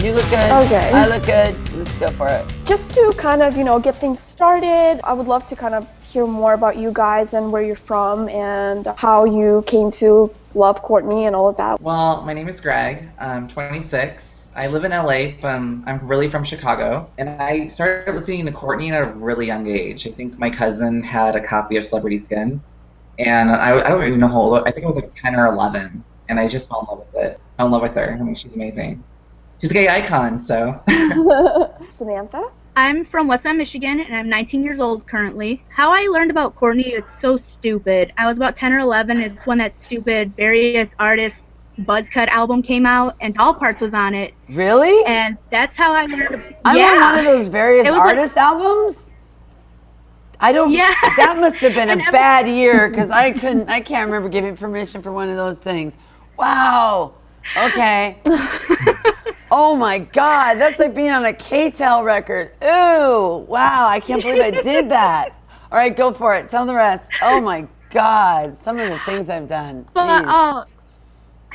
You look good. Okay. I look good. Let's go for it. Just to kind of, get things started, I would love to kind of hear more about you guys and where you're from and how you came to love Courtney and all of that. Well, my name is Greg. I'm 26. I live in LA, but I'm really from Chicago. And I started listening to Courtney at a really young age. I think my cousin had a copy of Celebrity Skin. And I don't even know how old, I think it was like 10 or 11. And I just fell in love with it. Fell in love with her. I mean, she's amazing. She's a gay icon, so. Samantha? I'm from West End, Michigan, and I'm 19 years old currently. How I learned about Courtney is so stupid. I was about 10 or 11. It's when that stupid Various Artists Buzzcut album came out, and Doll Parts was on it. Really? And that's how I learned. I'm yeah. on one of those Various It was Artists albums. I don't. Yeah. That must have been a bad year because I can't remember giving permission for one of those things. Wow. Okay. Oh my God, that's like being on a K-Tel record. Ooh, wow, I can't believe I did that. All right, go for it. Tell the rest. Oh my God, some of the things I've done. But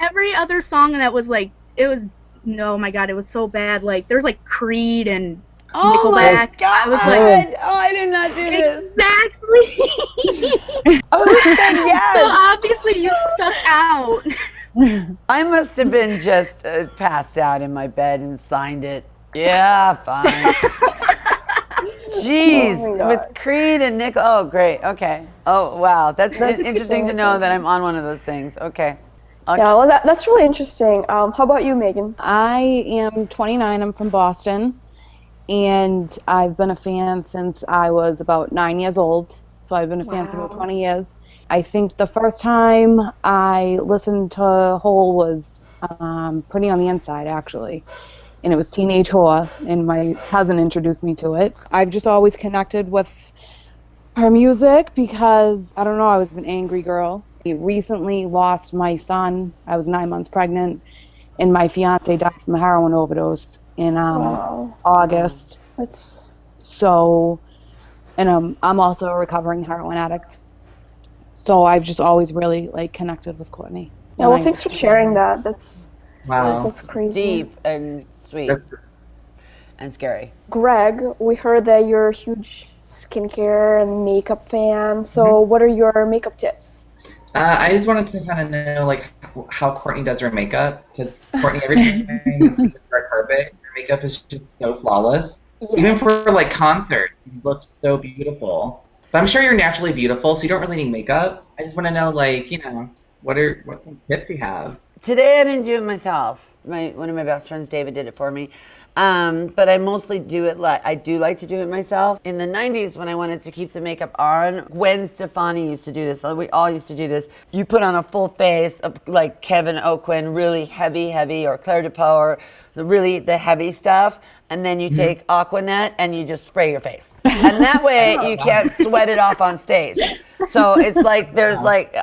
every other song that was like, no, my God, it was so bad. Like, there's like Creed and Oh Nickelback. my God! I was like, I did not do this. Exactly. Oh, who said yes? So obviously you stuck out. I must have been just passed out in my bed and signed it. Yeah, fine. Jeez, Oh with Creed and Nick. Oh, great. Okay. Oh, wow. That's interesting to know that I'm on one of those things. Okay. Yeah, well, that's really interesting. How about you, Megan? I am 29. I'm from Boston, and I've been a fan since I was about 9 years old. So I've been a fan for about 20 years. I think the first time I listened to Hole was Pretty on the Inside, actually. And it was Teenage Whore, and my cousin introduced me to it. I've just always connected with her music because, I don't know, I was an angry girl. I recently lost my son. I was 9 months pregnant, and my fiance died from a heroin overdose in August. So, and I'm also a recovering heroin addict. So I've just always really connected with Courtney. Yeah, well, thanks for sharing that. That's crazy. Deep and sweet and scary. Greg, we heard that you're a huge skincare and makeup fan. So what are your makeup tips? I just wanted to kind of know how Courtney does her makeup, because Courtney, every time you see the red carpet, her makeup is just so flawless. Yes. Even for concerts, you look so beautiful. But I'm sure you're naturally beautiful, so you don't really need makeup. I just want to know, what some tips you have? Today I didn't do it myself. One of my best friends, David, did it for me. But I mostly do it I do like to do it myself. In the 90s, when I wanted to keep the makeup on, Gwen Stefani used to do this. We all used to do this. You put on a full face of like Kevin Aucoin, really heavy, or Claire de Pau, or really the heavy stuff. And then you take Aquanet and you just spray your face. And that way you can't sweat it off on stage. So it's there's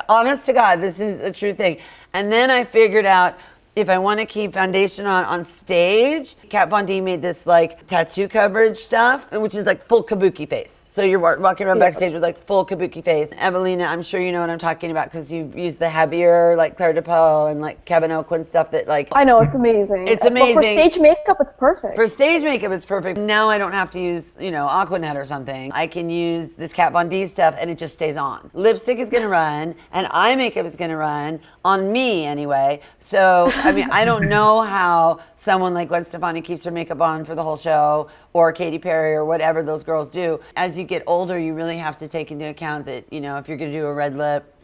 honest to God, this is a true thing. And then I figured out if I want to keep foundation on stage, Kat Von D made this tattoo coverage stuff, which is full kabuki face. So you're walking around backstage with full kabuki face. Evelina, I'm sure you know what I'm talking about because you've used the heavier Claire de Pau and Kevin Aucoin stuff that I know, it's amazing. It's amazing. But for stage makeup, it's perfect. For stage makeup, it's perfect. Now I don't have to use, Aquanet or something. I can use this Kat Von D stuff and it just stays on. Lipstick is gonna run and eye makeup is gonna run on me anyway. So I don't know how someone like Gwen Stefani keeps her makeup on for the whole show, or Katy Perry, or whatever those girls do. As you get older, you really have to take into account that, if you're gonna do a red lip,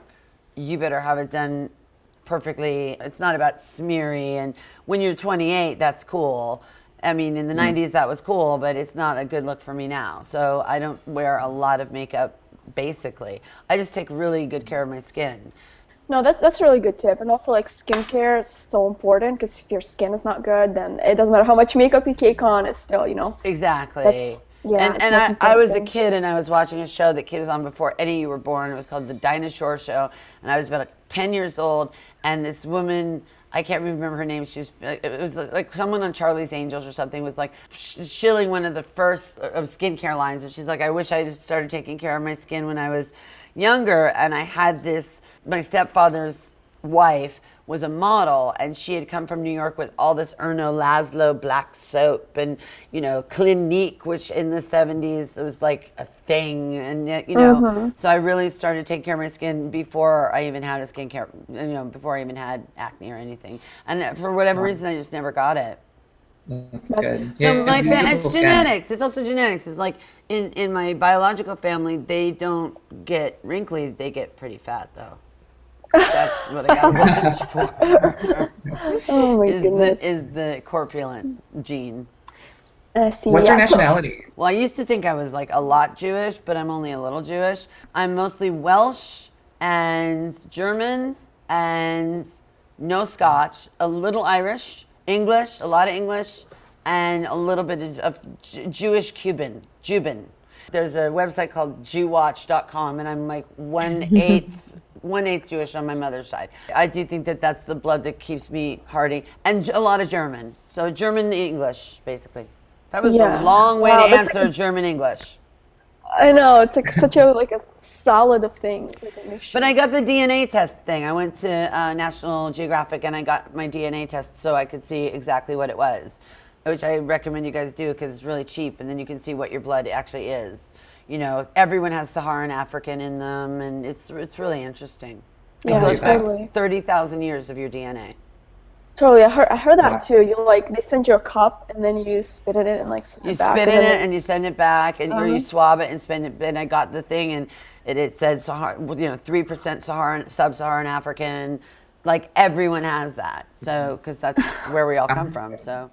you better have it done perfectly. It's not about smeary, and when you're 28, that's cool. In the 90s, that was cool, but it's not a good look for me now. So I don't wear a lot of makeup, basically. I just take really good care of my skin. No, that's a really good tip. And also, skincare is so important because if your skin is not good, then it doesn't matter how much makeup you take on, it's still, Exactly. And I was a kid and I was watching a show that Kid was on before any of you were born. It was called The Dinosaur Show. And I was about 10 years old. And this woman, I can't remember her name. She was, it was someone on Charlie's Angels or something was shilling one of the first of skincare lines. And she's like, I wish I just started taking care of my skin when I was younger. And I had my stepfather's wife was a model, and she had come from New York with all this Erno Laszlo black soap and, you know, Clinique, which in the 70s it was like a thing. And, you know, so I really started taking care of my skin before I even had a skincare, you know, before I even had acne or anything. And for whatever reason, I just never got it. That's good. So Yeah, it's beautiful skin. genetics. It's also genetics. It's like in my biological family, they don't get wrinkly. They get pretty fat, though. That's what I got to watch for. Oh my goodness. Is the corpulent gene. I see. What's your Yeah, so- nationality? Well, I used to think I was like a lot Jewish, but I'm only a little Jewish. I'm mostly Welsh and German and no Scotch, a little Irish, English, a lot of English, and a little bit of Jewish Cuban. There's a website called JewWatch.com, and I'm like 1/8 Jewish on my mother's side. I do think that that's the blood that keeps me hardy, and a lot of German. So German English, basically. That was a long way Wow, to that's answer German English. I know, it's like such a like a solid of things. Like a mixture. But I got the DNA test thing. I went to National Geographic and I got my DNA test so I could see exactly what it was, which I recommend you guys do because it's really cheap, and then you can see what your blood actually is. You know, everyone has Saharan African in them, and it's really interesting. Yeah, It goes totally. back 30,000 years of your DNA. Totally, I heard that too. You like they send you a cup and then you spit in it and like send You it back. spit and in then it and you send it back, and or you swab it and spend it. And I got the thing, and it said Sahara, 3% Saharan, sub-Saharan African. Like everyone has that, so because that's where we all come from. So.